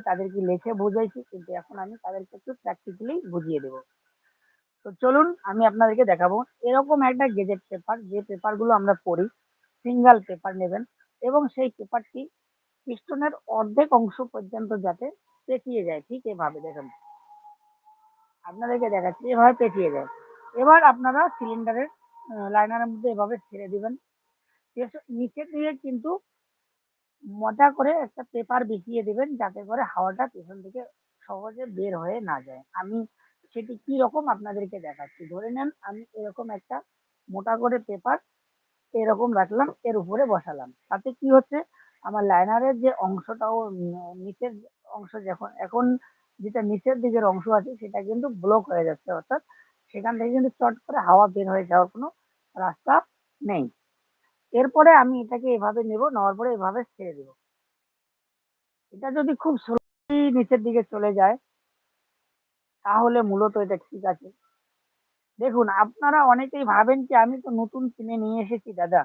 তাদেরকে লিখে বুঝাইছি, কিন্তু এখন আমি তাদেরকে একটু প্র্যাকটিক্যালি বুঝিয়ে দেব। তো চলুন আমি আপনাদেরকে দেখাবো। এরকম একটা গেজেট পেপার, যে পেপারগুলো আমরা পড়ি, সিঙ্গেল পেপার নেবেন এবং সেই পেপারটি পিস্টনের অর্ধেক অংশ পর্যন্ত যাতে পেঁচিয়ে যায়, ঠিক এভাবে দেখুন। আপনাদেরকে দেখাচ্ছি, এভাবে পেঁচিয়ে যায়। এবার আপনারা সিলিন্ডারের লাইনারের মধ্যে এভাবে ছেড়ে দিবেন। নিচের দিকে কিন্তু মোটা করে একটা পেপার বিছিয়ে দিবেন, যাতে করে হাওয়াটা পেছন থেকে সহজে বের হয়ে না যায়। আমি সেটি কি রকম আপনাদেরকে দেখাচ্ছি। ধরে নেন আমি এরকম একটা মোটা করে পেপার এরকম রাখলাম, এর উপরে বসালাম। তাতে কি হচ্ছে, আমার লাইনারের যে অংশটাও নিচের অংশ যখন এখন যেটা নিচের দিকের অংশ আছে সেটা কিন্তু ব্লক হয়ে যাচ্ছে, অর্থাৎ সেখান থেকে কিন্তু চট করে হাওয়া বের হয়ে যাওয়ার কোনো রাস্তা নেই। এরপরে আমি এটাকে এভাবে নেব, নেওয়ার পরে এভাবে ছেড়ে দেব। এটা যদি খুব স্লোলি নিচের দিকে চলে যায় তাহলে মূলত এটা ঠিক আছে। দেখুন আপনারা অনেকেই ভাবেন যে আমি তো নতুন কিনে নিয়ে এসেছি দাদা,